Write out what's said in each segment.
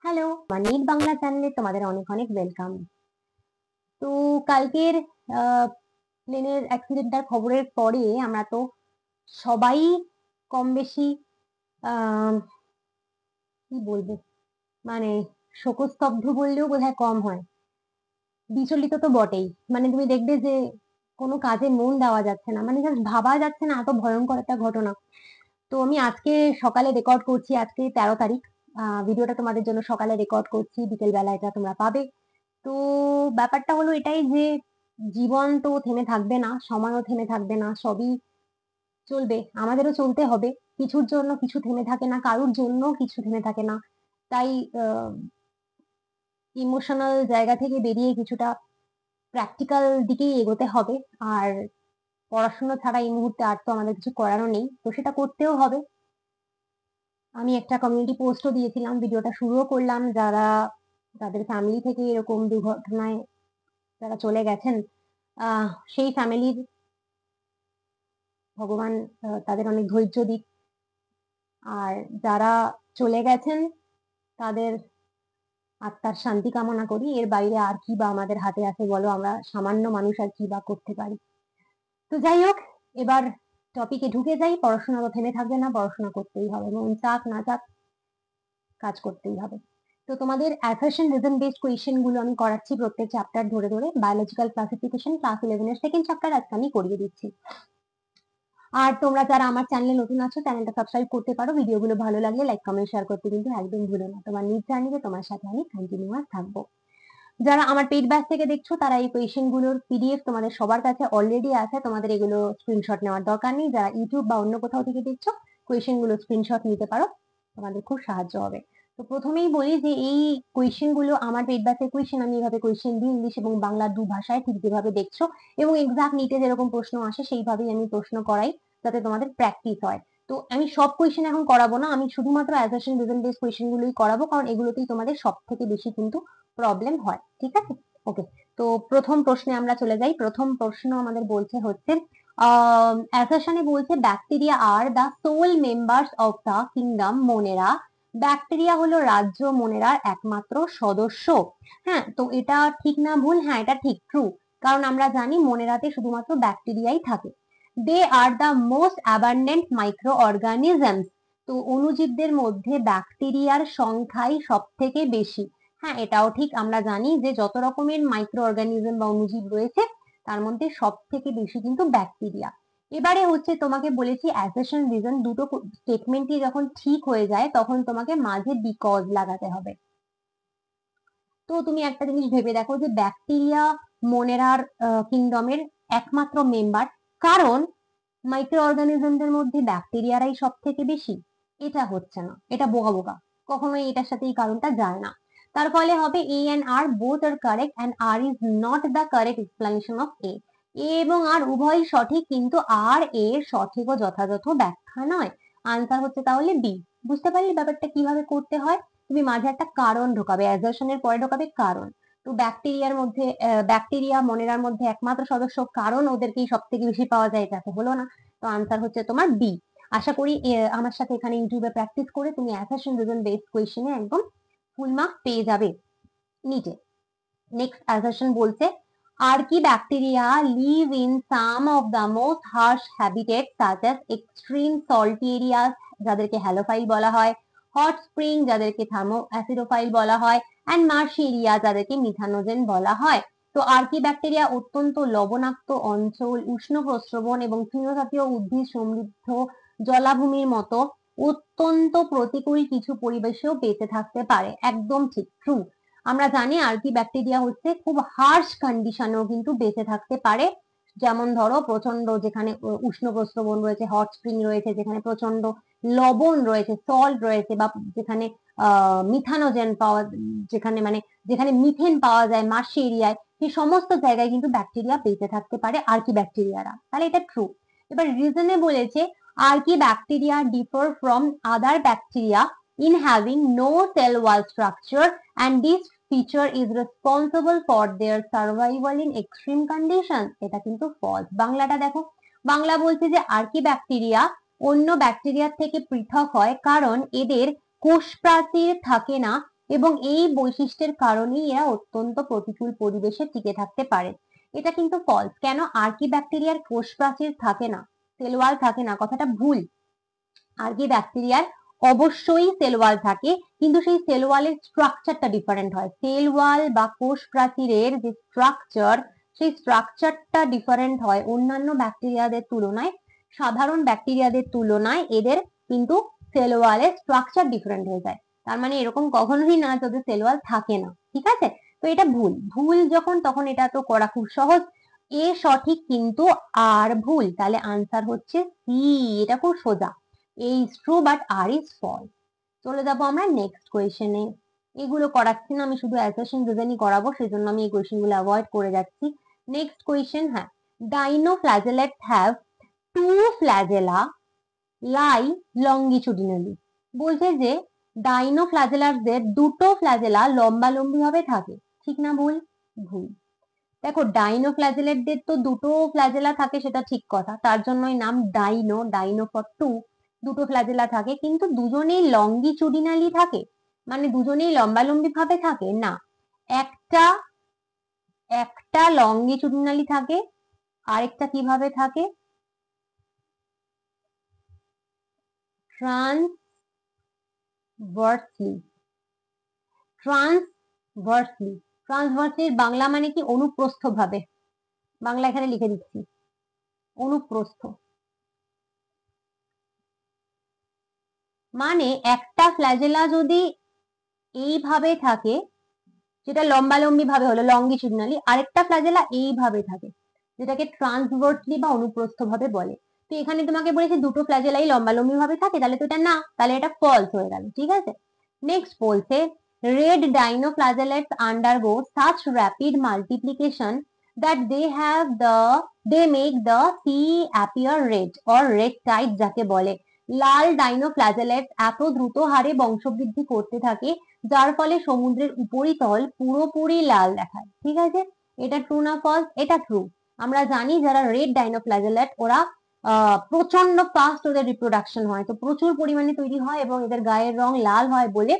Hello, আমার NEET Bangla চ্যানেলে তোমাদের অনেক অনেক ওয়েলকাম। তো কালকের প্লেনের অ্যাক্সিডেন্টটার খবরের পরে আমরা তো সবাই কম বেশি আহ, কি বলবো, মানে শোকস্তব্ধ বললেও বোধহয় কম হয়। বিচলিত তো বটেই। মানে তুমি দেখবে যে কোনো কাজে মন দেওয়া যাচ্ছে না, মানে জাস্ট ভাবা যাচ্ছে না, এত ভয়ঙ্কর একটা ঘটনা। তো আমি আজকে সকালে রেকর্ড করছি, আজকে 13 তারিখ। ভিডিওটা তোমাদের জন্য সকালে রেকর্ড করছি, বিকেল বেলা এটা তোমরা পাবে। তো ব্যাপারটা হলো এটাই যে জীবন তো থেমে থাকবে না, সময়ও থেমে থাকবে না, সবই চলবে, আমাদেরও চলতে হবে। কিছুর জন্য কিছু থেমে থাকে না, কারুর জন্য কিছু থেমে থাকে না। তাই ইমোশনাল জায়গা থেকে বেরিয়ে কিছুটা প্র্যাকটিক্যাল দিকেই এগোতে হবে। আর পড়াশোনা ছাড়া এই মুহূর্তে আর তো আমাদের কিছু করারও নেই, তো সেটা করতেও হবে। আমি একটা কমিউনিটি পোস্টও দিয়েছিলাম, ভিডিওটা শুরুও করলাম। যারা তাদের ফ্যামিলি থেকে এরকম দুর্ঘটনায় যারা চলে গেছেন, সেই ফ্যামিলির ভগবান তাদের অনেক ধৈর্য দিক। আর যারা চলে গেছেন তাদের আত্মার শান্তি কামনা করি। এর বাইরে আর কি বা আমাদের হাতে আছে বলো, আমরা সামান্য মানুষ আর কি বা করতে পারি। তো যাই হোক, এবার টপিকে ঢুকে যাই। পড়াশোনা তো থেমে থাকবে না, পড়াশোনা করতেই হবে, মন চাক না চাক কাজ করতেই হবে। তো তোমাদের অ্যাসারশন রিজন বেসড কোয়েশ্চেন গুলো আমি করাচ্ছি প্রত্যেক চ্যাপ্টার ধরে ধরে। বায়োলজিক্যাল ক্লাসিফিকেশন ক্লাস 11 এর সেকেন্ড চ্যাপ্টার আজকে আমি করিয়ে দিচ্ছি। আর তোমরা যারা আমার চ্যানেলে নতুন আছো, চ্যানেলটা সাবস্ক্রাইব করতে পারো। ভিডিওগুলো ভালো লাগলে লাইক কমেন্ট শেয়ার করতে কিন্তু একদম ভুলো না। তোমার নিজ জার্নিতে তোমার সাথে আমি কন্টিনিউয়াস থাকবো। যারা আমার পেইড ব্যাচ থেকে দেখছো তারা এই কোয়েশ্চেন গুলোর পিডিএফ তোমাদের সবার কাছে অলরেডি আছে, তোমাদের এগুলো স্ক্রিনশট নেওয়ার দরকার নেই। যারা ইউটিউব বা অন্য কোথাও থেকে দেখছো, কোয়েশ্চেন গুলো স্ক্রিনশট নিতে পারো, তোমাদের খুব সাহায্য হবে। তো প্রথমেই বলি যে এই কোয়েশ্চেন গুলো আমার পেইড ব্যাচের কোয়েশ্চেন, আমি এভাবে কোয়েশ্চেন দিই ইংলিশ এবং বাংলা দু ভাষায়, ঠিক যেভাবে দেখছো। এবং এক্সাক্ট নিটে যেরকম প্রশ্ন আসে সেইভাবেই আমি প্রশ্ন করাই, যাতে তোমাদের প্র্যাকটিস হয়। তো আমি সব কোয়েশ্চেন এখন করাবো না, আমি শুধুমাত্র অ্যাসারশন রিজন বেসড কোয়েশ্চেন গুলোই করাবো, কারণ এগুলোতেই তোমাদের সব থেকে বেশি কিন্তু প্রবলেম হয়। ঠিক আছে, ওকে। তো প্রথম প্রশ্নে আমরা চলে যাই। প্রথম প্রশ্ন আমাদের বলছে হচ্ছে অ্যাসারশনে বলছে ব্যাকটেরিয়া আর the sole members of the kingdom Monera. Bacteria হলো রাজ্য মোনেরার একমাত্র সদস্য। হ্যাঁ, তো এটা ঠিক না ভুল? হ্যাঁ, এটা ঠিক, ট্রু। কারণ আমরা জানি মোনেরাতে শুধুমাত্র ব্যাকটেরিয়াই থাকে। They are the most abundant microorganisms. তো অণুজীবদের মধ্যে ব্যাকটেরিয়ার সংখ্যাই সব থেকে বেশি। হ্যাঁ, এটাও ঠিক। আমরা জানি যে যত রকমের মাইক্রো অর্গানিজম বা অণুজীব রয়েছে তার মধ্যে সব থেকে বেশি কিন্তু ব্যাকটেরিয়া। এবারে হচ্ছে তোমাকে বলেছি অ্যাসারশন রিজন দুটো স্টেটমেন্টই যখন ঠিক হয়ে যায় তখন তোমাকে মাঝে বিকজ লাগাতে হবে। তো তুমি একটা জিনিস ভেবে দেখো যে ব্যাকটেরিয়া মোনেরার কিংডমের একমাত্র মেম্বার, কারণ মাইক্রো অর্গানিজমদের মধ্যে ব্যাকটেরিয়ারাই সব থেকে বেশি। এটা হচ্ছে না, এটা বোকা বোকা, কখনোই এটার সাথে এই কারণটা যায় না। তার ফলে হবে A and R both are correct and R is not the correct explanation of A. A এবং আর উভয়ই সঠিক, কিন্তু আর এর সঠিক ও যথাযথ ব্যাখ্যা নয়। আনসার হচ্ছে তাহলে বি। বুঝতে পারলি ব্যাপারটা কিভাবে করতে হয়? তুমি মাঝে একটা কারণ ঢোকাবে, অ্যাজারশনের পরে ঢোকাবে কারণ। তো ব্যাকটেরিয়ার মধ্যে ব্যাকটেরিয়া মনেরার মধ্যে একমাত্র সদস্য, কারণ ওদেরকেই সব থেকে বেশি পাওয়া যায়, এটা তো হলো না। তো আনসার হচ্ছে তোমার বি। আশা করি আমার সাথে এখানে ইউটিউবে প্র্যাকটিস করে তুমি অ্যাসারশন রিজন বেসড কোয়েশ্চেনে একদম ফুল মার্কস পেয়ে যাবে নিটে। নেক্সট অ্যাসারশন বলছে Archaebacteria live in some of the most harsh habitats such as extreme salty areas যাদেরকে হ্যালোফাইল বলা হয়, হট স্প্রিং যাদেরকে থার্মোঅ্যাসিডোফাইল বলা হয়, অ্যান্ড মার্শি এরিয়া যাদেরকে মিথানোজেন বলা হয়। তো আর্কিব্যাকটেরিয়া অত্যন্ত লবণাক্ত অঞ্চল, উষ্ণ প্রস্রবণ এবং তৃণজাতীয় উদ্ভিদ সমৃদ্ধ জলাভূমির মতো অত্যন্ত প্রতিকূল কিছু পরিবেশেও বেঁচে থাকতে পারে। একদম ঠিক, ট্রু। আমরা জানি আর্কিব্যাকটেরিয়া হচ্ছে খুব হার্শ কন্ডিশনেও কিন্তু বেঁচে থাকতে পারে। যেমন ধরো প্রচন্ড যেখানে উষ্ণ প্রস্রবণ রয়েছে, হট স্প্রিং রয়েছে, যেখানে প্রচন্ড লবণ রয়েছে, সল্ট রয়েছে, বা যেখানে মিথানোজেন পাওয়া, যেখানে মানে যেখানে মিথেন পাওয়া যায় মার্শি এরিয়ায়, সেই সমস্ত জায়গায় কিন্তু ব্যাকটেরিয়া বেঁচে থাকতে পারে, আর্কিব্যাকটেরিয়ারা। তাহলে এটা ট্রু। এবার রিজনে বলেছে archaebacteria differ from other bacteria in having no cell wall structure and this feature is responsible for their survival in extreme conditions. এটা কিন্তু ফলস। বাংলাটা দেখো, বাংলা বলছে যে আর্কিব্যাকটেরিয়া অন্য ব্যাকটেরিয়া থেকে পৃথক হয় কারণ এদের কোষ প্রাচীর থাকে না এবং এই বৈশিষ্ট্যের কারণেই এরা অত্যন্ত প্রতিকূল পরিবেশে টিকে থাকতে পারে। এটা কিন্তু ফলস। কেন? আর্কিব্যাকটেরিয়ার কোষ প্রাচীর থাকে না, সেল ওয়াল থাকে না, কথাটা ভুল। আর্কিব্যাকটেরিয়ার অবশ্যই সেল ওয়াল থাকে, কিন্তু সেই সেল ওয়ালের স্ট্রাকচারটা ডিফারেন্ট হয়। সেল ওয়াল বা কোষ প্রাচীরের যে স্ট্রাকচার, সেই স্ট্রাকচারটা ডিফারেন্ট হয় অন্যান্য ব্যাকটেরিয়াদের তুলনায়। সাধারণ ব্যাকটেরিয়াদের তুলনায় এদের কিন্তু সেল ওয়ালের স্ট্রাকচার ডিফারেন্ট হয়ে যায়। তার মানে এরকম কখনোই না যে ওদের সেল ওয়াল থাকে না, ঠিক আছে? তো এটা ভুল। ভুল যখন, তখন এটা তো করা খুব সহজ। এ সঠিক কিন্তু আর ভুল, তাহলে আনসার হচ্ছে সি। এটা খুব সোজা। A is true but R is false. চলে যাবো আমরা নেক্সট কোয়েশনে। এগুলো করাচ্ছি না, আমি শুধু অ্যাসারশন রিজনই করাবো, সেজন্য আমি এই কোয়েশন গুলো অ্যাভয়েড করে যাচ্ছি। নেক্সট কোয়েশন, হ্যাঁ, ডাইনোফ্ল্যাজেলেটস হ্যাভ টু ফ্ল্যাজেলা লাই লঙ্গিচুডিনালি। বলছে যে ডাইনোফ্ল্যাজেলাসদের দুটো ফ্ল্যাজেলা লম্বালম্বি ভাবে থাকে, ঠিক না ভুল? ভুল। দেখো, ডাইনোফ্ল্যাজেলেটদের তো দুটো ফ্ল্যাজেলা থাকে, সেটা ঠিক কথা, তার জন্যই নাম ডাইনো, ডাইনো ফর টু। দুটো ফ্ল্যাজেলা থাকে, কিন্তু দুজনেই লঙ্গিচুডিনালি থাকে, মানে দুজনেই লম্বালম্বি ভাবে থাকে না। একটা একটা লঙ্গিচুডিনালি থাকে, আরেকটা কিভাবে থাকে? ট্রান্সভার্সলি। ট্রান্সভার্সলি। ট্রান্সভার্সলির বাংলা মানে কি? অনুপ্রস্থ ভাবে। বাংলা এখানে লিখে দিচ্ছি, অনুপ্রস্থ। মানে একটা ফ্ল্যাজেলা যদি এইভাবে থাকে, যেটা লম্বালম্বি ভাবে হলো লঙ্গিচুডনালি, আরেকটা ফ্ল্যাজেলা এইভাবে থাকে, যেটাকে ট্রান্সভার্সলি বা অনুপ্রস্থ ভাবে বলে। তো এখানে তোমাকে বলেছে দুটো ফ্ল্যাজেলাই লম্বালম্বি ভাবে থাকে, তাহলে তো এটা না, তাহলে এটা ফলস হয়ে গেল, ঠিক আছে? নেক্সট বলছে red dinoflagellates undergo such rapid multiplication that they make the sea appear red or red tide যাকে বলে। লাল ডাইনোফ্ল্যাজেলেটস এত দ্রুত হারে বংশবৃদ্ধি করতে থাকে, যার ফলে সমুদ্রের উপরিতল পুরোপুরি লাল দেখায়, ঠিক আছে? এটা ট্রু না ফলস? এটা ট্রু। আমরা জানি যারা রেড ডাইনোফ্ল্যাজেলেট, ওরা প্রচন্ড ফাস্ট ওদের রিপ্রোডাকশন হয়, তো প্রচুর পরিমাণে তৈরি হয় এবং এদের গায়ের রং লাল হয় বলে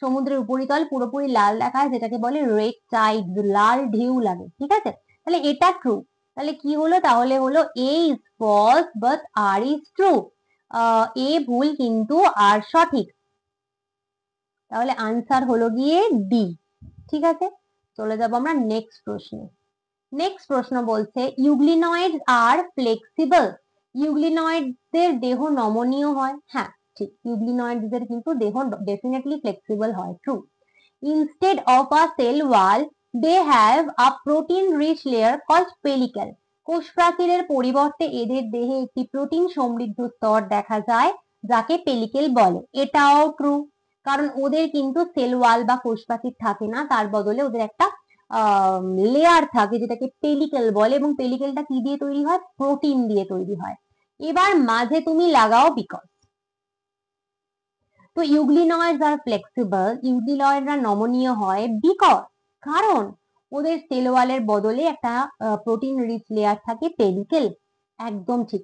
সমুদ্রের উপরিতল পুরোপুরি লাল দেখায়, যেটাকে বলে রেড টাইড, লাল ঢেউ লাগে, ঠিক আছে? তাহলে এটা ট্রু। তাহলে কি হলো? তাহলে হলো A is false but R is true. A ভুল কিন্তু আর সঠিক। তাহলে আনসার হলো গিয়ে ডি, ঠিক আছে? চলে যাব আমরা নেক্সট প্রশ্নে। নেক্সট প্রশ্ন বলছে ইউগ্লিনয়েডস আর ফ্লেক্সিবল। ইউগ্লিনয়েডসদের দেহ নমনীয় হয়। হ্যাঁ, ঠিক, ইউগ্লিনয়েডসদের কিন্তু দেহ ডেফিনেটলি ফ্লেক্সিবল হয়, true. Instead of a cell wall they have a protein rich layer called pellicle. কোষ প্রাচীরের পরিবর্তে এদের দেহে একটি প্রোটিন সমৃদ্ধ স্তর দেখা যায়, যাকে পেলিকেল বলে। এটাও ট্রু, কারণ ওদের কিন্তু সেল ওয়াল বা কোষ প্রাচীর থাকে না, তার বদলে ওদের একটা লেয়ার থাকে, যেটাকে পেলিকেল বলে, এবং পেলিকেলটা কি দিয়ে তৈরি হয়? প্রোটিন দিয়ে তৈরি হয়। এবার মাঝে তুমি লাগাও বিকজ। তো ইউগ্লিনয়েডস আর ফ্লেক্সিবল, ইউগ্লিনয়েডরা নমনীয় হয় বিকজ, কারণ ওদের সেল ওয়ালের বদলে একটা প্রোটিন রিচ লেয়ার থাকে, পেলিকেল। একদম ঠিক।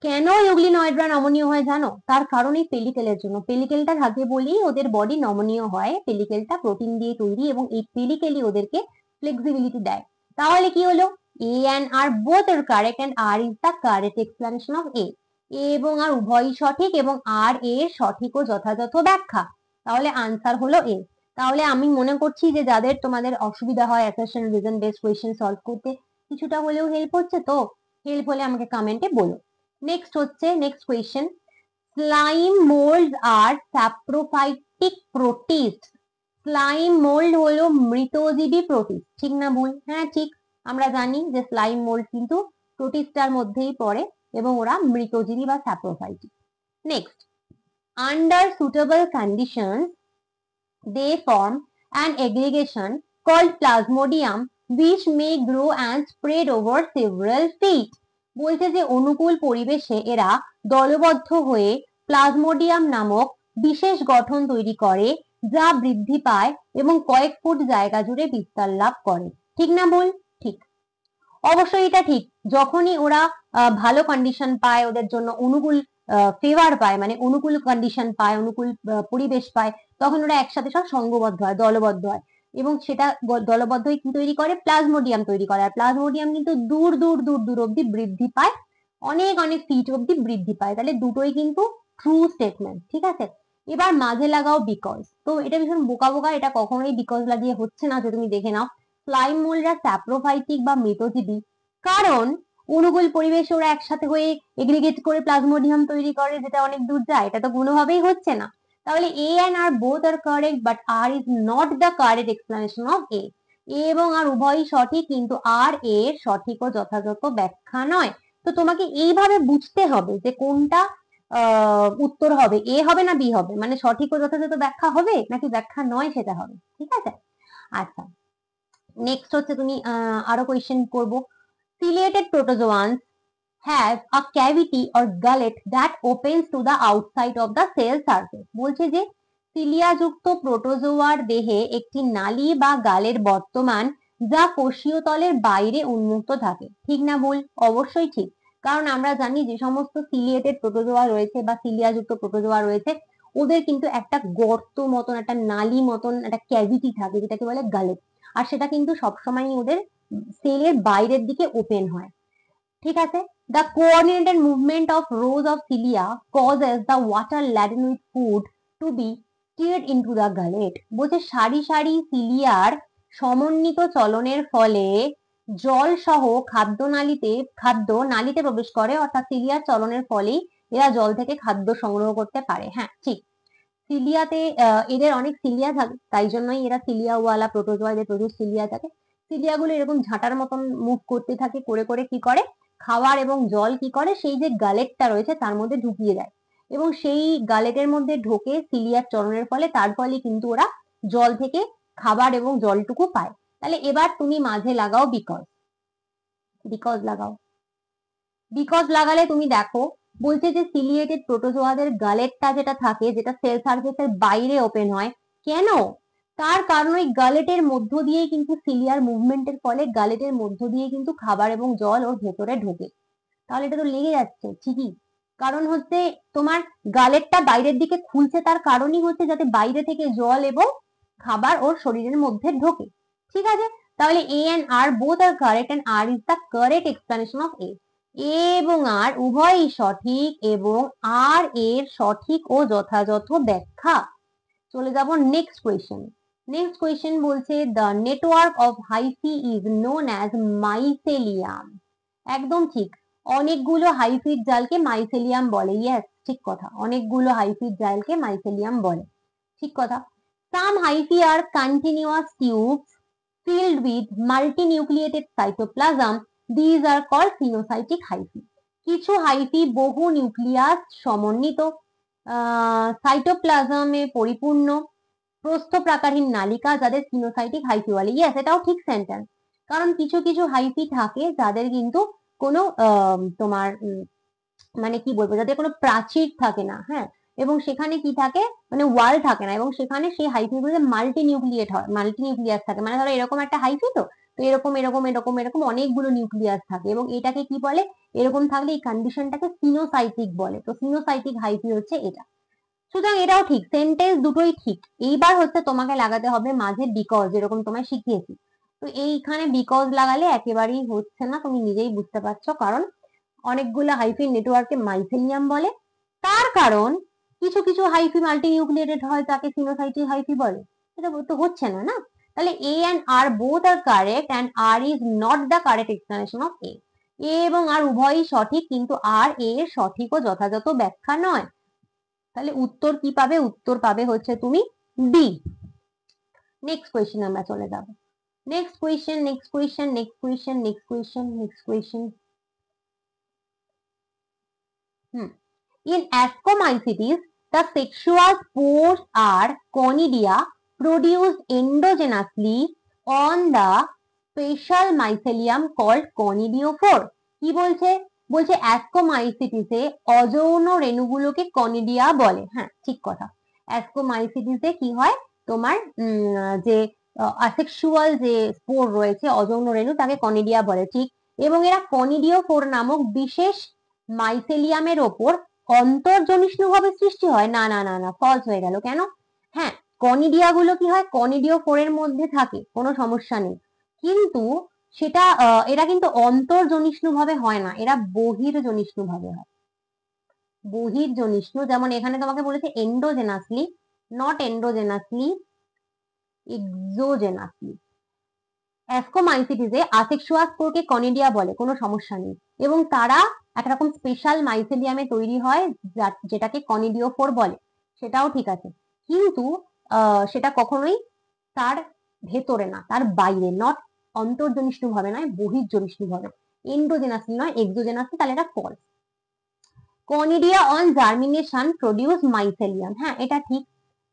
কেন ইউগ্লিনয়েডরা নমনীয় হয় জানো? তার কারণ এই পেলিকেলের জন্য। পেলিকেলটা থাকে বলেই ওদের বডি নমনীয় হয়। পেলিকেলটা প্রোটিন দিয়ে তৈরি এবং এই পেলিকেলই ওদেরকে ফ্লেক্সিবিলিটি দেয়। তাহলে কি হলো? A and R both are correct and R is the correct explanation of A. A এবং আর উভয়ই সঠিক এবং আর এর সঠিক ও যথাযথ ব্যাখ্যা। তাহলে আনসার হলো এ। তাহলে আমি মনে করছি যে যাদের তোমাদের অসুবিধা হয় assertion reason based question solve করতে, কিছুটা হলেও হেল্প হচ্ছে, তো হেল্প হলে আমাকে কমেন্টে বলো। নেক্সট হচ্ছে নেক্সট কোয়েশ্চেন, স্লাইম মোল্ড আর স্যাপ্রোফাইটিক প্রোটিস্ট। স্লাইম মোল্ড হলো মৃতজীবী প্রোটিস্ট, ঠিক না ভুল? হ্যাঁ ঠিক। আমরা জানি যে স্লাইম মোল্ড কিন্তু প্রোটিস্টার মধ্যেই পড়ে এবং ওরা মৃতজীবী বা saprophytic. Next, under suitable conditions they form an aggregation called plasmodium which may grow and spread over several feet. বলছে যে অনুকূল পরিবেশে এরা দলবদ্ধ হয়ে প্লাজমোডিয়াম নামক বিশেষ গঠন তৈরি করে, যা বৃদ্ধি পায় এবং কয়েক ফুট জায়গা জুড়ে বিস্তার লাভ করে। ঠিক না ভুল? ঠিক, অবশ্যই এটা ঠিক। যখনই ওরা ভালো কন্ডিশন পায়, ওদের জন্য অনুকূল ফেভার পায়, মানে অনুকূল কন্ডিশন পায়, অনুকূল পরিবেশ পায়, তখন ওরা একসাথে সব সংঘবদ্ধ হয়, দলবদ্ধ হয়, এবং সেটা দলবদ্ধ হয়ে কি তৈরি করে, প্লাজমোডিয়াম তৈরি করে। আর প্লাজমোডিয়াম কিন্তু দূর দূর দূর দূর অব্দি বৃদ্ধি পায়, অনেক অনেক ফিট অব্দি বৃদ্ধি পায়। তাহলে দুটোই কিন্তু ট্রু স্টেটমেন্ট, ঠিক আছে। এবার মাঝে লাগাও বিকজ। তো এটা ভীষণ বোকা বোকা, এটা কখনোই বিকজ লাগিয়ে হচ্ছে না, যে তুমি দেখে নাও। স্লাইম মোল্ডরা স্যাপ্রোফাইটিক বা মৃতজীবী, কারণ অনুকূল পরিবেশে ওরা একসাথে হয়ে এগ্রিগেট করে প্লাজমোডিয়াম তৈরি করে, যেটা অনেক দূর যায়। এটা তো কোনোভাবেই হচ্ছে না। তাহলে A and R both are correct, but R is not the correct explanation of A. A এবং আর উভয়ই সঠিক, কিন্তু আর এর সঠিক ও যথাযথ ব্যাখ্যা নয়। তো তোমাকে এইভাবে বুঝতে হবে যে কোনটা উত্তর হবে, এ হবে না বি হবে, মানে সঠিক ও যথাযথ ব্যাখ্যা হবে নাকি ব্যাখ্যা নয় সেটা হবে, ঠিক আছে। আচ্ছা, নেক্সট হচ্ছে তুমি আরো কোয়েশ্চেন করবো। Ciliated protozoans have a cavity or gullet that opens to the outside of the cell surface. বলছে যে সিলিয়া যুক্ত প্রোটোজোয়ার দেহে একটি নালী বা গালের বর্তমান, যা কোষীয় তলের বাইরে উন্মুক্ত থাকে। ঠিক না ভুল? অবশ্যই ঠিক। কারণ আমরা জানি যে সমস্ত সিলিয়েটেড প্রোটোজোয়া রয়েছে বা সিলিয়া যুক্ত প্রোটোজোয়া রয়েছে, ওদের কিন্তু একটা গর্ত মতন, একটা নালী মতন একটা ক্যাভিটি থাকে, যেটাকে বলে গালেট। আর সেটা কিন্তু সবসময় ওদের সেলের বাইরের দিকে ওপেন হয়, ঠিক আছে। The coordinated movement of rows of cilia causes the water laden with food to be stirred into the gullet. বলছে সারি সারি সিলিয়ার সমন্বিত চলনের ফলে জল সহ খাদ্য নালীতে প্রবেশ করে, অর্থাৎ সিলিয়ার চলনের ফলেই এরা জল থেকে খাদ্য সংগ্রহ করতে পারে। হ্যাঁ, ঠিক। সিলিয়াতে এদের অনেক সিলিয়া থাকে, তাই জন্যই এরা সিলিয়াওয়ালা প্রোটোজোয়া, এদের প্রচুর সিলিয়া থাকে। সিলিয়াগুলো এরকম ঝাঁটার মতন মুভ করতে থাকে, করে করে কি করে, খাবার এবং জল কি করে, সেই যে গালেটটা রয়েছে তার মধ্যে ঢুকিয়ে দেয়, এবং সেই গালেটের মধ্যে ঢোকে সিলিয়ার চলনের ফলে, তার ফলে কিন্তু ওরা জল থেকে খাবার এবং জলটুকু পায়। তাহলে এবার তুমি মাঝে লাগাও বিকজ। বিকজ লাগাও। বিকজ লাগালে তুমি দেখো, বলছে যে সিলিয়েটেড প্রোটোজোয়াদের গালেটটা যেটা থাকে, যেটা সেল সার্ফেসের বাইরে ওপেন হয়, কেন? তার কারণ ওই গালেটের মধ্য দিয়ে কিন্তু সিলিয়ার মুভমেন্টের ফলে গালেটের মধ্য দিয়ে কিন্তু খাবার এবং জল ওর ভেতরে ঢোকে। তাহলে এটা তো লেগে যাচ্ছে ঠিকই। কারণ হচ্ছে তোমার গালেটটা বাইরের দিকে খুলছে, তার কারণই হচ্ছে যাতে বাইরে থেকে জল এবং খাবার ওর শরীরের মধ্যে ঢোকে, ঠিক আছে। তাহলে A and R both are correct, and R is the correct explanation of A. A এবং আর উভয়ই সঠিক, এবং আর এর সঠিক ও যথাযথ ব্যাখ্যা। চলে যাব নেক্সট কোয়েশ্চেন। নেক্সট কোয়েশ্চেন বলছে the network of hyphae is known as mycelium. একদম ঠিক। অনেকগুলো হাইফিড জালকে মাইসেলিয়াম বলে। ইয়েস, ঠিক কথা, অনেকগুলো হাইফিড জালকে মাইসেলিয়াম বলে, ঠিক কথা। Some hyphae are continuous tubes filled with multinucleated cytoplasm. These are called phenocystic hyphae. কিছু হাইফি বহু নিউক্লিয়াস সমন্বিত সাইটোপ্লাজমে পরিপূর্ণ প্রস্থপ্রাকারহীন নালিকা, যাদের সিনোসাইটিক হাইফি বলে। ইয়েস, এটাও ঠিক সেন্টেন্স। কারণ কিছু কিছু হাইফি থাকে যাদের কিন্তু কোনো তোমার মানে কি বলবো, যাদের কোনো প্রাচীর থাকে না, হ্যাঁ, এবং সেখানে কি থাকে, মানে ওয়াল থাকে না, এবং সেখানে সেই হাইফি গুলো মাল্টি নিউক্লিয়েট হয়, মাল্টি নিউক্লিয়াস থাকে। মানে ধরো এরকম একটা হাইফি, তো তো এরকম এরকম এরকম এরকম অনেকগুলো নিউক্লিয়াস থাকে, এবং এটাকে কি বলে, এরকম থাকলে এই কন্ডিশনটাকে সিনোসাইটিক বলে। তো সিনোসাইটিক হাইফি হচ্ছে এটা। সুতরাং এটাও ঠিক, সেন্টেন্স দুটোই ঠিক। এইবার হচ্ছে তোমাকে লাগাতে হবে মাঝে বিকজ, যেরকম তোমায় শিখিয়েছি। তো এইখানে বিকজ লাগালে একেবারেই হচ্ছে না, তুমি নিজেই বুঝতে পারছো, কারণ অনেকগুলো হাইফি নেটওয়ার্কে মাইসেলিয়াম বলে, তার কারণ কিছু কিছু হাইফি মাল্টি নিউক্লিয়েটেড হয়, তাকে সিনোসাইটিক হাইফি বলে। এটা তো হচ্ছে না, না। তাহলে A and R both are correct, and R is not the correct explanation of A. A এবং আর উভয়ই সঠিক, কিন্তু আর এর সঠিক ও যথাযথ ব্যাখ্যা নয়। তাহলে উত্তর কি পাবে? উত্তর পাবে হচ্ছে তুমি বি। নেক্সট কোয়েশ্চেন আমরা চলে যাব। Next question, next question, next question, next question, next question. In Ascomycetes, the sexual spores are conidia produced endogenously on the special mycelium called conidiophore. কি বলছে? বলছে অ্যাসকোমাইসিটিসে অযৌন রেণুগুলোকে কনিডিয়া বলে। হ্যাঁ, ঠিক কথা। অ্যাসকোমাইসিটিসে কি হয়, তোমার যে আসেক্সুয়াল যে স্পোর রয়েছে, অযৌন রেণু, তাকে কনিডিয়া বলে, ঠিক। এবং এরা কনিডিওফোর নামক বিশেষ মাইসেলিয়ামের ওপর অন্তর্জনিষ্ণু ভাবে সৃষ্টি হয়? না না না না, ফলস হয়ে গেল। কেন? হ্যাঁ, কনিডিয়া গুলো কি হয়, কনিডিও ফোরের মধ্যে থাকে, কোনো সমস্যা নেই, কিন্তু সেটা এরা কিন্তু অন্তর্জনিষ্ণু ভাবে হয় না, এরা বহির্জনিষ্ণু ভাবে হয়। বহির্জনিষ্ণু, যেমন এখানে তোমাকে বলেছে endogenously, not endogenously, exogenously. অ্যাস্কোমাইসিটিসে আসেক্সুয়াস স্পোরকে conidia বলে, কোনো সমস্যা নেই, এবং তারা একরকম স্পেশাল মাইসেলিয়ামে তৈরি হয় যেটাকে কনিডিওফোর বলে, সেটাও ঠিক আছে, কিন্তু সেটা কখনোই তার ভেতরে না, তার বাইরে, নট অন্তর্জনিষ্ণু ভাবে নয়, বহির্জনিষ্ণু ভাবে, এন্ডোজেনাসলি নয়, এক্সোজেনাসলি, তাহলে এটা false. Conidia on germination produce mycelium, হ্যাঁ এটা ঠিক,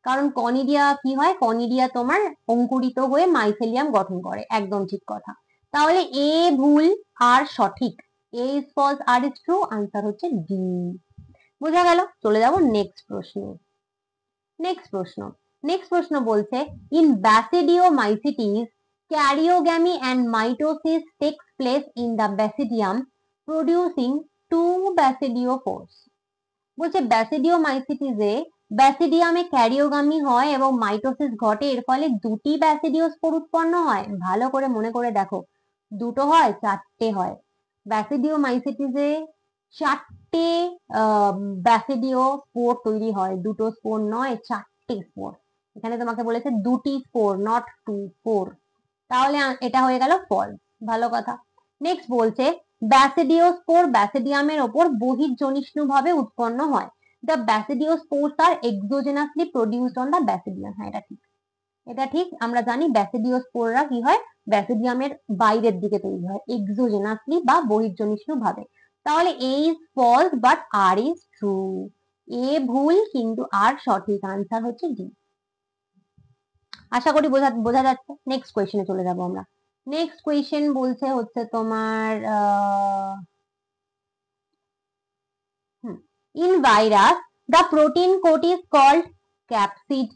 কারণ কনিডিয়া কি হয়, কনিডিয়া তোমার অঙ্কুরিত হয়ে মাইসেলিয়াম গঠন করে, একদম ঠিক কথা। তাহলে এ ভুল আর সঠিক, A is false R is true, answer হচ্ছে ডি। বোঝা গেল? চলে যাব নেক্সট প্রশ্ন। নেক্সট প্রশ্ন বলছে, in basidiomycetes karyogamy and mitosis takes place in the basidium producing two basidiospores. বলছে ব্যাসিডিওমাইসিটিসে ব্যাসিডিয়ামে ক্যারিওগামি হয় এবং মাইটোসিস ঘটে, এর ফলে দুটি ব্যাসিডিওস্পোর উৎপন্ন হয়। ভালো করে মনে করে দেখো, দুটো হয়, চারটে হয়। ব্যাসিডিওমাইসিটিসে চারটে ব্যাসিডিওস্পোর তৈরি হয়, দুটো স্পোর নয়, চারটে স্পোর। এখানে তোমাকে বলেছে দুটি স্পোর, নট টু, ফোর, তাহলে এটা হয়ে গেল ফলস। ভালো কথা। নেক্সট বলছে ব্যাসিডিওস্পোর ব্যাসিডিয়ামের ওপর বহির্জনিষ্ণু ভাবে উৎপন্ন হয়। The basidiospores are exogenously produced on the basidium, হ্যাঁ এটা ঠিক, এটা ঠিক। আমরা জানি ব্যাসিডিওস্পোররা কি হয়, ব্যাসিডিয়ামের বাইরের দিকে তৈরি হয়, এক্সোজেনাসলি বা বহির্জনিষ্ণু ভাবে। তাহলে A is false but R is true, A ভুল কিন্তু আর সঠিক, আনসার হচ্ছে ডি। আশা করি বোঝা যাচ্ছে। নেক্সট কোয়েশ্চেনে চলে যাব আমরা। নেক্সট কোয়েশ্চেন বলছে হচ্ছে তোমার in virus the protein coat is called capsid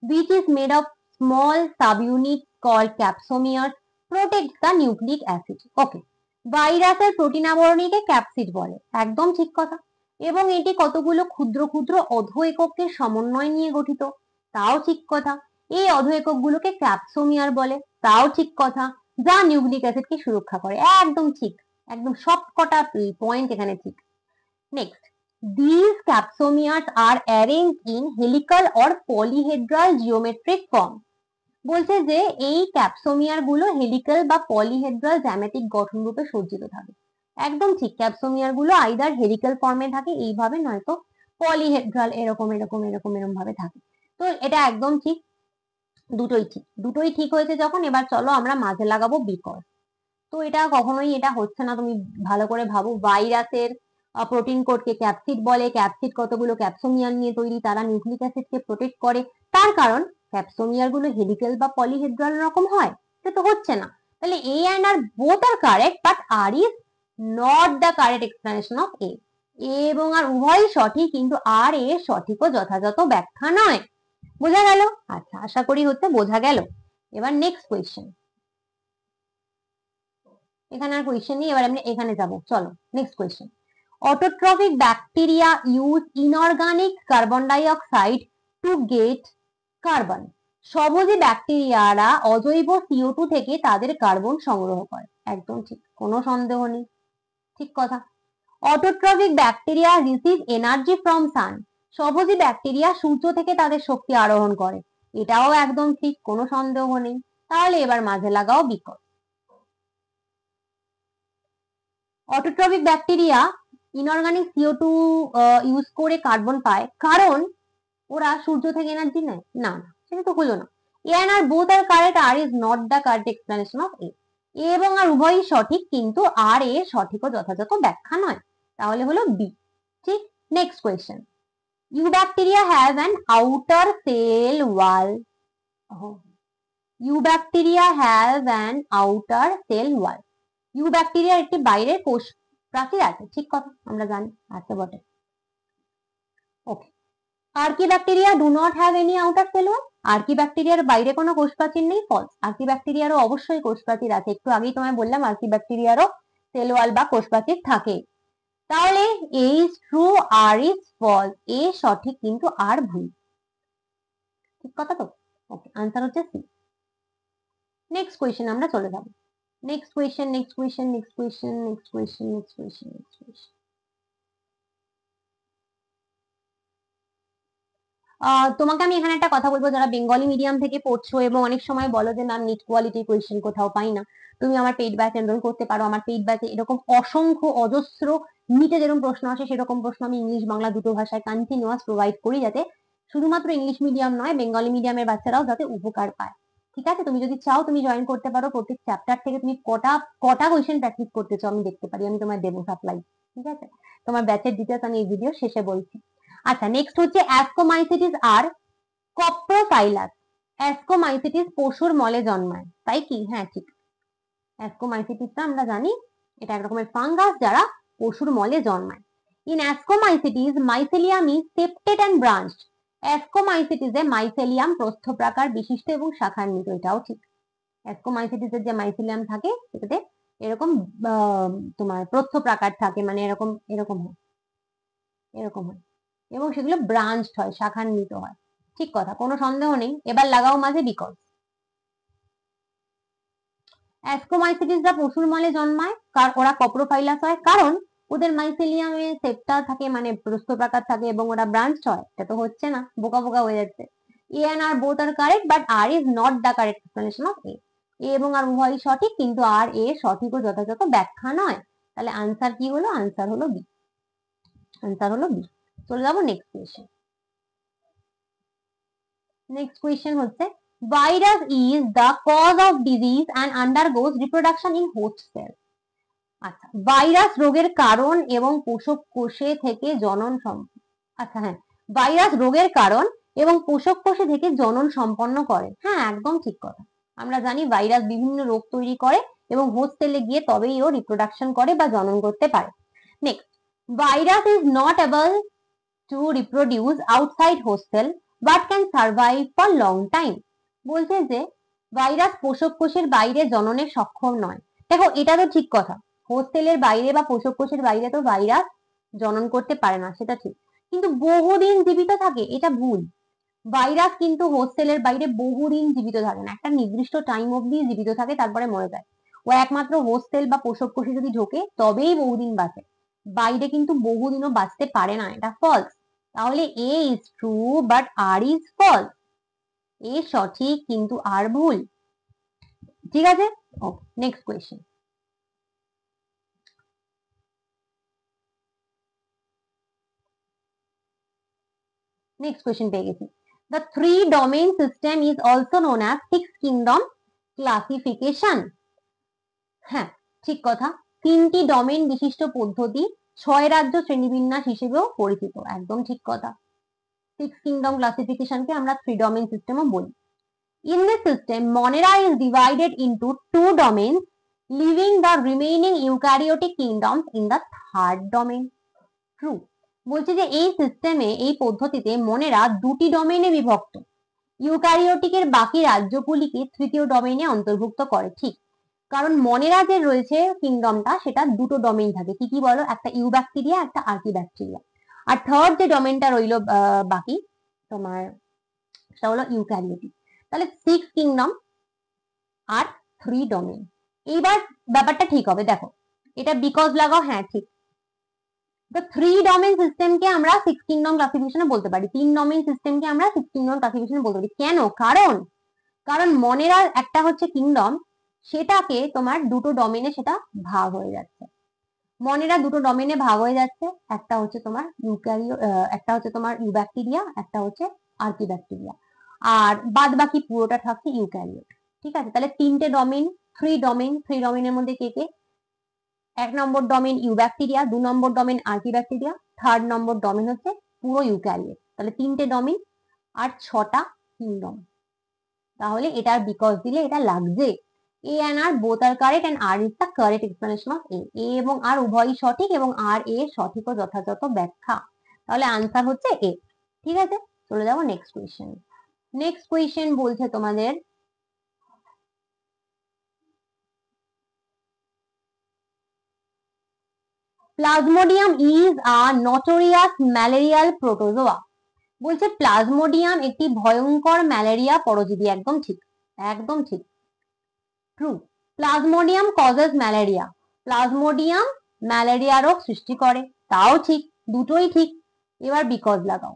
which is made of small subunits called capsomeres protects the nucleic acid. ওকে, ভাইরাসের প্রোটিন আবরণীকে ক্যাপসিড বলে, একদম ঠিক কথা, এবং এটি কতগুলো ক্ষুদ্র ক্ষুদ্র অধো এককের সমন্বয় নিয়ে গঠিত, তাও ঠিক কথা। এই অধো এককগুলোকে ক্যাপসোমিয়ার বলে, তাও ঠিক কথা, যা নিউক্লিক অ্যাসিডকে সুরক্ষা করে, একদম ঠিক, একদম সব কটা পয়েন্ট এখানে ঠিক। Next, these capsomeres are arranged in helical or polyhedral geometric form. বলছে যে এই ক্যাপসোমিয়ার গুলো হেলিক্যাল বা পলিহেড্রাল জ্যামিতিক গঠন রূপে সজ্জিত থাকে, একদম ঠিক। ক্যাপসোমিয়ার গুলো আইদার হেলিক্যাল ফর্মে থাকে এইভাবে, নয়তো পলিহেড্রাল এরকম এরকম এরকম এরকম ভাবে থাকে। তো এটা একদম ঠিক, দুটোই ঠিক, দুটোই ঠিক হয়েছে যখন, এবার চলো আমরা মাঝে লাগাবো বিকজ। তো এটা কখনোই এটা হচ্ছে না, তুমি ভালো করে ভাবো। ভাইরাসের প্রোটিন কোডকে ক্যাপসিড বলে, ক্যাপসিড কতগুলো ক্যাপসোমিয়ার নিয়ে তৈরি, তারা নিউক্লিক অ্যাসিডকে প্রোটেক্ট করে, তার কারণ ক্যাপসোমিয়ার গুলো হেলিক্যাল বা পলিহেড্রাল রকম হয়, এটা তো হচ্ছে না। তাহলে A and R both are correct, but R is not the correct explanation of A. এবং আর উভয়ই সঠিক, কিন্তু আর এ সঠিক ও যথাযথ ব্যাখ্যা নয়। বোঝা গেল? আচ্ছা, আশা করি হচ্ছে বোঝা গেল। এবার নেক্সট কোয়েশ্চেন, এখানে আর কোয়েশ্চেন নেই, এবার আমরা এখানে যাব, চলো next question. Autotrophic bacteria use inorganic carbon dioxide to get carbon. স্বভোজী ব্যাকটেরিয়ারা অজৈব CO2 থেকে তাদের কার্বন সংগ্রহ করে, একদম ঠিক, কোনো সন্দেহ নেই, ঠিক কথা। Autotrophic bacteria receive energy from sun. স্বভোজী ব্যাকটেরিয়া সূর্য থেকে তাদের শক্তি আরোহণ করে, এটাও একদম ঠিক, কোনো সন্দেহ নেই। তাহলে এবার মাঝে লাগাও because. Autotrophic bacteria inorganic CO2 use করে কার্বন পায়, কারণ ওরা সূর্য থেকে এনার্জি নেয়, না না, সেটা তো হলো না। A and R both are correct, R is not the correct explanation of A. A এবং আর উভয়ই সঠিক, কিন্তু আর এ সঠিক ও যথাযথ ব্যাখ্যা নয়, তাহলে হলো বি। ঠিক। Next question, eubacteria have an outer cell wall. Eubacteria have an outer cell wall. ইউব্যাকটেরিয়ার একটি বাইরের কোষ প্রাচীর আছে, ঠিক কথা, আমরা জানি আছে বটে। Okay, archaebacteria do not have any outer cell wall. আর্কিব্যাকটেরিয়ার বাইরে কোনো কোষ প্রাচীর নেই, ফলস। আর্কিব্যাকটেরিয়ারও অবশ্যই কোষ প্রাচীর আছে, একটু আগেই তোমায় বললাম আর্কিব্যাকটেরিয়ারও সেল ওয়াল বা কোষ প্রাচীর থাকে। তাহলে A is true, R is false. A সঠিক কিন্তু আর ভুল। ঠিক কথা তো? ওকে, আনসার হচ্ছে সি। নেক্সট কোয়েশ্চেন আমরা চলে যাব। Next question, next question, next question, next question, next question, next question. তোমাকে আমি এখানে একটা কথা বলবো, যারা বেঙ্গলি মিডিয়াম থেকে পড়ছো এবং অনেক সময় বলো যে ম্যাম নিট কোয়ালিটি কোয়েশ্চেন কোথাও পাই না, তুমি আমার পেইড ব্যাচ এনরোল করতে পারো। আমার পেইড ব্যাচে এরকম অসংখ্য অজস্র নিটে যেরকম প্রশ্ন আসে সেরকম প্রশ্ন আমি ইংলিশ বাংলা দুটো ভাষায় কন্টিনিউয়াস প্রোভাইড করি, যাতে শুধুমাত্র ইংলিশ মিডিয়াম নয়, বেঙ্গলি মিডিয়ামের বাচ্চারাও যাতে উপকার পায়। ঠিক আছে, তুমি যদি চাও তুমি জয়েন করতে পারো। প্রত্যেক চ্যাপ্টার থেকে তুমি কটা কটা কোয়েশ্চেন প্র্যাকটিস করতে চাও আমি দেখতে পারি, আমি তোমার দেবো সাপ্লাই। ঠিক আছে, তোমার ব্যাচের ডিটেলস আমি এই ভিডিও শেষে বলছি। আচ্ছা, নেক্সট হচ্ছে অ্যাসকোমাইসিটিস আর কপ্রোফাইলাস। অ্যাসকোমাইসিটিস পশুর মলে জন্মায়, তাই কি? হ্যাঁ, ঠিক। অ্যাসকোমাইসিটিসটা আমরা জানি এটা এক রকমের ফাঙ্গাস যারা পশুর মলে জন্মায়। In ascomycetes mycelium is septate and branched. অ্যাসকোমাইসিটিসে মাইসেলিয়াম প্রস্থপ্রাকার বিশিষ্ট এবং শাখান্বিত, এটাও ঠিক। অ্যাসকোমাইসিটিসের যে মাইসেলিয়াম থাকে সেটাতে এরকম তোমার প্রস্থপ্রাকার থাকে, মানে এরকম এরকম হয়, এরকম হয়, এবং সেগুলো ব্রাঞ্চড হয়, শাখান্বিত হয়। ঠিক কথা, কোনো সন্দেহ নেই। এবার লাগাও মাঝে বিকজ। অ্যাসকোমাইসিটিসরা পশুর মলে জন্মায়, ওরা কপ্রোফাইলাস হয় কারণ ওদের মাইসেলিয়ামে সেপ্টা থাকে, মানে প্রস্থপ্রাকার থাকে, এবং ওরা ব্রাঞ্চড হয়। এটা তো হচ্ছে না, বোকা বোকা হয়ে যাচ্ছে। A and R both are correct, but R is not the correct explanation of A. A এবং আর উভয়ই সঠিক, কিন্তু আর এ সঠিক ও যথাযথ ব্যাখ্যা নয়। তাহলে আনসার কি হলো? আনসার হলো বি। আনসার হলো বি। চলে যাবো নেক্সট কোয়েশ্চেন। নেক্সট কোয়েশ্চেন হচ্ছে, virus is the cause of disease and undergoes reproduction in host cell. আচ্ছা, ভাইরাস রোগের কারণ এবং পোষক কোষে থেকে জনন আচ্ছা হ্যাঁ, ভাইরাস রোগের কারণ এবং পোষক কোষে থেকে জনন সম্পন্ন করে। হ্যাঁ, একদম ঠিক কথা। আমরা জানি ভাইরাস বিভিন্ন রোগ তৈরি করে এবং হোস্ট সেলে গিয়ে তবেই ও রিপ্রোডাকশন করে বা জনন করতে পারে। Next, virus is not able to reproduce outside host cell but can survive for long time. বলছে যে ভাইরাস পোষক কোষের বাইরে জননে সক্ষম নয়। দেখো, এটা তো ঠিক কথা, হোস্টেলের বাইরে বা পোষক কোষের বাইরে তো ভাইরাস জনন করতে পারে না, সেটা ঠিক, কিন্তু বহুদিন জীবিত থাকে, এটা ভুল। ভাইরাস কিন্তু হোস্টেলের বাইরে বহুদিন জীবিত থাকে না, একটা নির্দিষ্ট টাইম অবধি জীবিত থাকে, তারপরে মরে যায়। ও একমাত্র হোস্টেল বা পোষক কোষে যদি ঢোকে তবেই বহুদিন বাঁচে, বাইরে কিন্তু বহুদিনও বাঁচতে পারে না, এটা ফলস। তাহলে A is true but R is false. A সঠিক কিন্তু আর ভুল। ঠিক আছে, okay, next question. Next question পেয়ে গেছি। The three domain system is also known as six kingdom classification. হ্যাঁ, ঠিক কথা। তিনটি ডোমেইন বিশিষ্ট পদ্ধতি ছয় রাজ্য শ্রেণীবিন্যাস হিসেবেও পরিচিত, একদম ঠিক কথা। সিক্স কিংডম ক্লাসিফিকেশনকে আমরা থ্রি ডোমেইন সিস্টেমও বলি। In this system, Monera is divided into two domains, leaving the remaining eukaryotic kingdoms in the third domain. True. বলছে যে এই সিস্টেমে, এই পদ্ধতিতে মনেরা দুটি ডোমেইনে বিভক্ত, ইউক্যারিওটিকের বাকি রাজ্যগুলিকে তৃতীয় ডোমেইনে অন্তর্ভুক্ত করে। ঠিক, কারণ মনেরা যে রয়েছে কিংডমটা, সেটা দুটো ডোমেইন থাকে। কি কি বলো? একটা ইউ ব্যাকটেরিয়া, একটা আর্কি ব্যাকটেরিয়া, আর থার্ড যে ডোমেইনটা রইলো বাকি তোমার, সেটা হলো ইউক্যারিওটিক। তাহলে সিক্স কিংডম আর থ্রি ডোমেইন। এইবার ব্যাপারটা ঠিক হবে, দেখো এটা বিকজ লাগাও। হ্যাঁ, ঠিক। তো থ্রি ডোমেইন সিস্টেমকে আমরা সিক্স কিংডম ক্লাসিফিকেশনে বলতে পারি, তিন ডোমেইন সিস্টেমকে আমরা সিক্স কিংডম ক্লাসিফিকেশনে বলতে পারি। কেন? কারণ কারণ মনেরা একটা হচ্ছে কিংডম, সেটাকে তোমার দুটো ডোমেইনে সেটা ভাগ হয়ে যাচ্ছে। মনেরা দুটো ডোমেইনে ভাগ হয়ে যাচ্ছে, একটা হচ্ছে তোমার ইউক্যারিও, একটা হচ্ছে তোমার ইউব্যাকটেরিয়া, একটা হচ্ছে আর্কি ব্যাকটেরিয়া, আর বাদ বাকি পুরোটা থাকছে ইউক্যারিওট। ঠিক আছে, তাহলে তিনটে ডোমেইন, থ্রি ডোমেইন। থ্রি ডোমেইনের মধ্যে কে কে? এক নম্বর ডোমেইন ইউব্যাকটেরিয়া, দু নম্বর ডোমেইন আর্কি ব্যাকটেরিয়া, থার্ড নম্বর ডোমেইন হচ্ছে পুরো ইউক্যারিওট। তাহলে তিনটে ডোমেইন আর ছটা কিংডম। তাহলে এটার বিকজ দিলে এটা লাগছে। A and R both are correct and R is the correct explanation of A. A এবং আর উভয়ই সঠিক এবং আর এ সঠিক ও যথাযথ ব্যাখ্যা। তাহলে আনসার হচ্ছে এ। ঠিক আছে, চলে যাবো নেক্সট কোয়েশ্চেন। নেক্সট কোয়েশ্চেন বলছে তোমাদের, plasmodium is a notorious malarial protozoa. বলছে প্লাজমোডিয়াম একটি ভয়ঙ্কর ম্যালেরিয়া পরজীবী। একদম ঠিক, একদম ঠিক, true. Plasmodium causes malaria. Plasmodium malaria রোগ সৃষ্টি করে, তাও ঠিক, দুটোই ঠিক। এবার বিকজ লাগাও।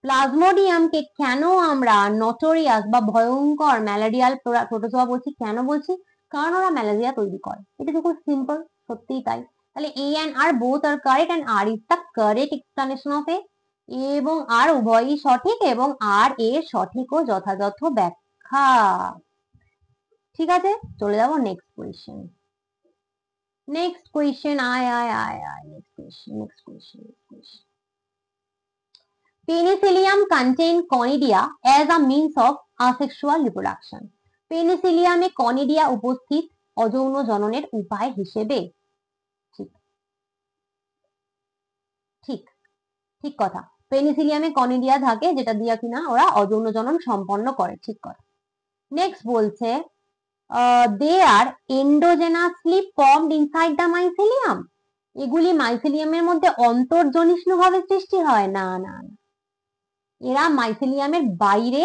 প্লাজমোডিয়ামকে কেন আমরা নটোরিয়াস বা ভয়ঙ্কর ম্যালেরিয়াল প্রোটোজোয়া বলছি? কেন বলছি? কারণ ওরা ম্যালেরিয়া তৈরি করে। এটা তো খুব সিম্পল, সত্যিই তাই। তাহলে A and R both are correct and R is the correct explanation of A. এবং আর উভয়ই সঠিক এবং আর এর সঠিক ও যথাযথ ব্যাখ্যা। ঠিক আছে, চলে যাবো নেক্সট কোয়েশ্চেন। নেক্সট কোয়েশ্চেন, আয় আয় আয় আয়, next question, next question, next question. Penicillium contain conidia as a means of asexual reproduction. পেনিসিলিয়ামে কনিডিয়া উপস্থিত অযৌন জননের উপায় হিসেবে। ঠিক ঠিক ঠিক কথা। পেনিসিলিয়ামে কনিডিয়া থাকে যেটা দিয়ে কিনা ওরা অযৌন জনন সম্পন্ন করে। ঠিক কথা। নেক্সট বলছে দে আর endogenously formed inside the mycelium. এগুলি মাইসিলিয়ামের মধ্যে অন্তর্জনিষ্ণুভাবে সৃষ্টি হয়? না না না, এরা মাইসিলিয়ামের বাইরে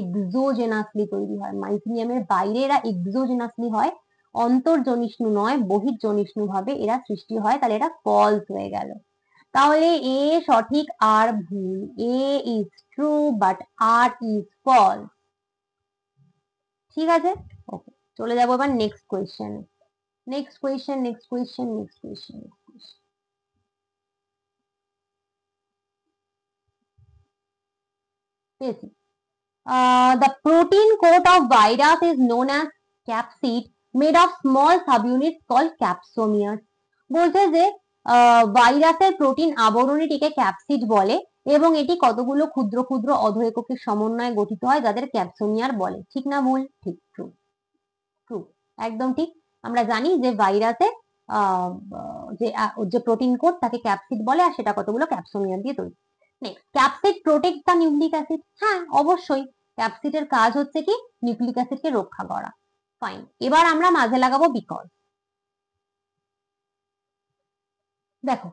এক্সোজেনাসলি তৈরি হয়। মাইসিলিয়ামের বাইরে এরা এক্সোজেনাসলি হয়, অন্তর্জনিষ্ণু নয়, বহির্জনিষ্ণু ভাবে এরা সৃষ্টি হয়। তাহলে এটা ফলস হয়ে গেল। তাহলে এ সঠিক আর ভুল। A is true but R is false. ঠিক আছে, ওকে, চলে যাবো এবার next question. Next question, next question, next question, next question. পেয়েছি। The protein coat of virus is known as capsid made of small subunits called capsomeres. বলছে যে ভাইরাসের protein আবরণীটিকে capsid বলে এবং এটি কতগুলো ক্ষুদ্র ক্ষুদ্র অধঃএককের সমন্বয়ে গঠিত হয় যাদের ক্যাপসোমিয়ার বলে। ঠিক না ভুল? ঠিক, ট্রু, ট্রু, একদম ঠিক। আমরা জানি যে ভাইরাসে যে প্রোটিন কোড তাকে ক্যাপসিড বলে আর সেটা কতগুলো ক্যাপসোমিয়ার দিয়ে তৈরি। Next, capsid protect the nucleic acid. হ্যাঁ, অবশ্যই, ক্যাপসিডের কাজ হচ্ছে কি নিউক্লিক অ্যাসিডকে রক্ষা করা। ফাইন। এবার আমরা মাঝে লাগাবো বিকজ। দেখো,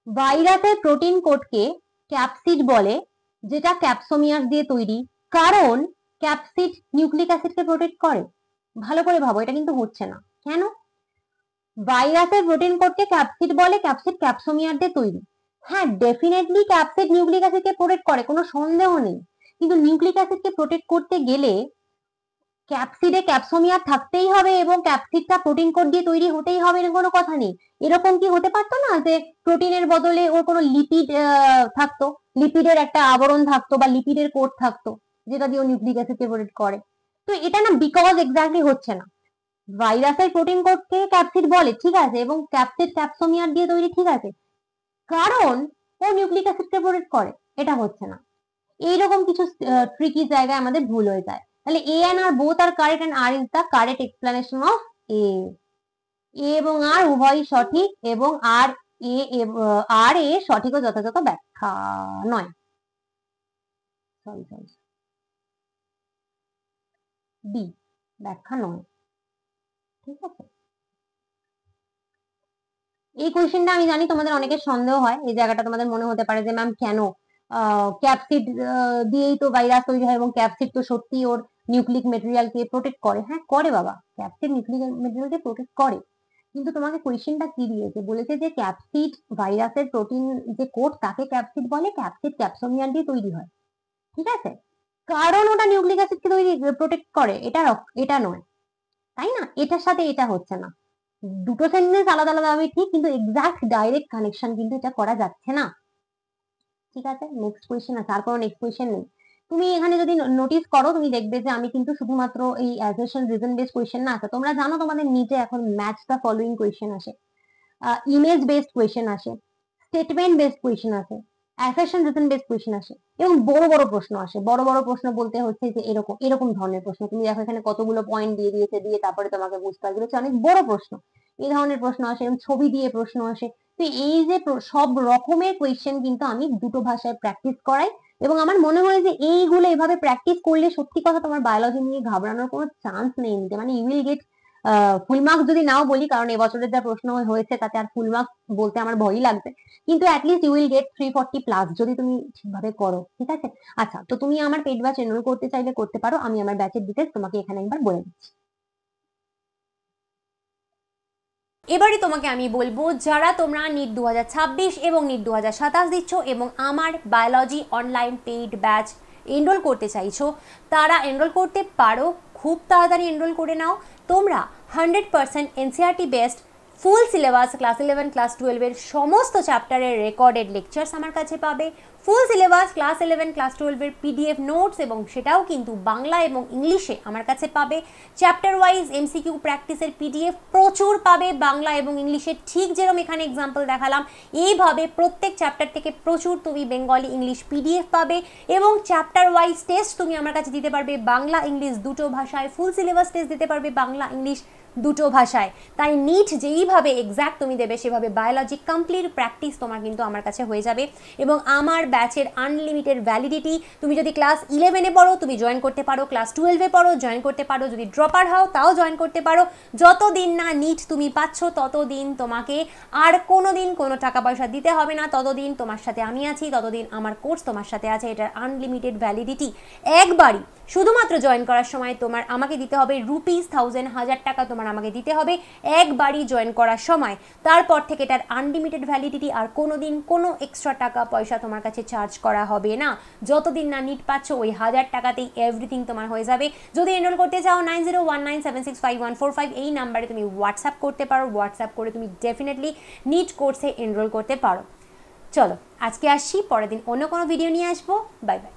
ভাইরাসের প্রোটিন কোডকে ক্যাপসিড বলে যেটা ক্যাপসোমিয়ার দিয়ে তৈরি, কারণ ক্যাপসিড নিউক্লিক অ্যাসিডকে প্রোটেক্ট করে। ভালো করে ভাবো, এটা কিন্তু হচ্ছে না। কেন? ভাইরাসের প্রোটিন কোডকে ক্যাপসিড বলে, ক্যাপসিড ক্যাপসোমিয়ার দিয়ে তৈরি। হ্যাঁ, ডেফিনেটলি ক্যাপসিড নিউক্লিক অ্যাসিডকে প্রোটেক্ট করে, কোনো সন্দেহ নেই। কিন্তু নিউক্লিক অ্যাসিডকে প্রোটেক্ট করতে গেলে ক্যাপসিডে ক্যাপসোমিয়ার থাকতেই হবে এবং ক্যাপসিডটা প্রোটিন কোড দিয়ে তৈরি হতেই হবে, এর কোনো কথা নেই। এরকম কি হতে পারতো না যে প্রোটিনের বদলে ওর কোনো লিপিড থাকতো, লিপিডের একটা আবরণ থাকতো বা লিপিডের কোড থাকতো যেটা দিয়ে ও নিউক্লিক অ্যাসিডকে প্রোটেক্ট করে? তো এটা না বিকজ এক্স্যাক্টলি হচ্ছে না। ভাইরাসের প্রোটিন কোডকে ক্যাপসিড বলে, ঠিক আছে, এবং ক্যাপসিড ক্যাপসোমিয়ার দিয়ে তৈরি, ঠিক আছে, কারণ ও নিউক্লিক অ্যাসিডকে প্রোটেক্ট করে, এটা হচ্ছে না। এইরকম কিছু ট্রিকি জায়গায় আমাদের ভুল হয়ে যায়। তাহলে A and R both are correct and R is the correct explanation of A. A এবং আর উভয়ই সঠিক এবং আর এ সঠিক ও যথাযথ ব্যাখ্যা নয়। সরি সরি, বি ব্যাখ্যা নয়। ঠিক আছে, এই কোয়েশ্চেনটা আমি জানি তোমাদের অনেকের সন্দেহ হয়। এই জায়গাটা তোমাদের মনে হতে পারে যে ম্যাম কেন ক্যাপসিড দিয়েই তো ভাইরাস তৈরি হয় এবং ক্যাপসিড তো সত্যি ওর নিউক্লিক মেটেরিয়ালকে প্রোটেক্ট করে। হ্যাঁ, করে বাবা, ক্যাপসিড নিউক্লিক মেটেরিয়ালকে প্রোটেক্ট করে। কিন্তু তোমাকে কোয়েশ্চেনটা কি দিয়েছে? বলেছে যে ক্যাপসিড ভাইরাসের প্রোটিন যে কোড তাকে ক্যাপসিড বলে, ক্যাপসিড ক্যাপসোমিয়ার দিয়ে তৈরি হয়। ঠিক আছে, কারণ ওটা নিউক্লিক অ্যাসিডকে তৈরি প্রোটেক্ট করে, এটা নয়। তাই না? এটার সাথে এটা হচ্ছে না। দুটো সেন্টেন্স আলাদা আলাদা ভাবে ঠিক, কিন্তু এক্সাক্ট ডাইরেক্ট কানেকশন কিন্তু এটা করা যাচ্ছে না। ঠিক আছে, নেক্সট কোয়েশ্চেন আছে, আর কোনো নেক্সট কোয়েশ্চেন নেই। তুমি এখানে যদি নোটিস করো, তুমি দেখবে যে আমি কিন্তু শুধুমাত্র এই অ্যাসারশন রিজন বেসড কোয়েশ্চেন না আছে। তোমরা জানো তোমাদের নিচে এখন ম্যাচ দ্য ফলোইং কোয়েশ্চেন আসে, ইমেজ বেসড কোয়েশ্চেন আসে, স্টেটমেন্ট বেসড কোয়েশ্চেন আসে, অ্যাসারশন রিজন বেসড কোয়েশ্চেন আসে এবং বড় বড় প্রশ্ন আসে। বড় বড় প্রশ্ন বলতে হচ্ছে যে এরকম এরকম ধরনের প্রশ্ন। তুমি দেখো এখানে কতগুলো পয়েন্ট দিয়ে দিয়েছে, দিয়ে তারপরে তোমাকে বুঝতে হবে হচ্ছে অনেক বড় প্রশ্ন। এই ধরনের প্রশ্ন আসে এবং ছবি দিয়ে প্রশ্ন আসে। তো এই যে সব রকমের কোয়েশ্চেন কিন্তু আমি দুটো ভাষায় প্র্যাকটিস করাই এবং আমার মনে হয় যে এইগুলো এভাবে প্র্যাকটিস করলে সত্যি কথা তোমার বায়োলজি নিয়ে ঘাবড়ানোর কোনো চান্স নেই। মানে you will get full marks যদি নাও বলি, কারণ এবছরের যা প্রশ্ন হয়েছে তাতে আর ফুল মার্কস বলতে আমার ভয়ই লাগছে, কিন্তু at least you will get 340 plus যদি তুমি ঠিকভাবে করো, ঠিক আছে? আচ্ছা, তো তুমি আমার পেড ব্যাচ এনরোল করতে চাইলে করতে পারো। আমি আমার ব্যাচের ডিটেলস তোমাকে এখানে একবার বলে দিচ্ছি। এবারে তোমাকে আমি বলবো, যারা তোমরা নিট 2026 এবং নিট 2027 দিচ্ছ এবং আমার biology online paid batch enrol করতে চাইছো, তারা এনরোল করতে পারো। খুব তাড়াতাড়ি এনরোল করে নাও। তোমরা 100% NCERT best full syllabus class 11 class 12-এর সমস্ত চ্যাপ্টারের রেকর্ডেড লেকচার্স আমার কাছে পাবে। ফুল সিলেবাস ক্লাস 11 ক্লাস 12-এর পিডিএফ নোটস, এবং সেটাও কিন্তু বাংলা এবং ইংলিশে আমার কাছে পাবে। চ্যাপ্টার ওয়াইজ এমসিকিউ প্র্যাকটিসের পিডিএফ প্রচুর পাবে বাংলা এবং ইংলিশে, ঠিক যেরকম এখানে এক্সাম্পল দেখালাম এইভাবে প্রত্যেক চ্যাপ্টার থেকে প্রচুর তুমি বেঙ্গলি ইংলিশ পিডিএফ পাবে। এবং চ্যাপ্টার ওয়াইজ টেস্ট তুমি আমার কাছে দিতে পারবে বাংলা ইংলিশ দুটো ভাষায়। ফুল সিলেবাস টেস্ট দিতে পারবে বাংলা ইংলিশ দুটো ভাষায়। তাই নিট যেইভাবে এক্স্যাক্ট তুমি দেবে সেভাবে বায়োলজি কমপ্লিট প্র্যাকটিস তোমার কিন্তু আমার কাছে হয়ে যাবে। এবং আমার ব্যাচের আনলিমিটেড ভ্যালিডিটি, তুমি যদি ক্লাস 11-এ পড়ো তুমি জয়েন করতে পারো, ক্লাস 12-এ পড়ো জয়েন করতে পারো, যদি ড্রপার হও তাও জয়েন করতে পারো। যতদিন না নিট তুমি পাচ্ছ ততদিন তোমাকে আর কোনো দিন কোনো টাকা পয়সা দিতে হবে না, ততদিন তোমার সাথে আমি আছি, ততদিন আমার কোর্স তোমার সাথে আছে। এটার আনলিমিটেড ভ্যালিডিটি। একবারই শুধুমাত্র জয়েন করার সময় তোমার আমাকে দিতে হবে ₹1000 1000 টাকা তোমার আমাকে দিতে হবে একবারই জয়েন করার সময়। তারপর থেকে এটার আনলিমিটেড ভ্যালিডিটি, আর কোনো দিন কোনো এক্সট্রা টাকা পয়সা তোমার কাছে চার্জ করা হবে না। যতদিন না নিট পাচ্ছ ওই 1000 টাকাতেই এভরিথিং তোমার হয়ে যাবে। যদি এনরোল করতে চাও 9019765145 এই নাম্বারে তুমি হোয়াটসঅ্যাপ করতে পারো। হোয়াটসঅ্যাপ করে তুমি ডেফিনেটলি নিট কোর্সে এনরোল করতে পারো। চলো আজকে আসছি, পরের দিন অন্য কোনো ভিডিও নিয়ে আসবো। Bye bye.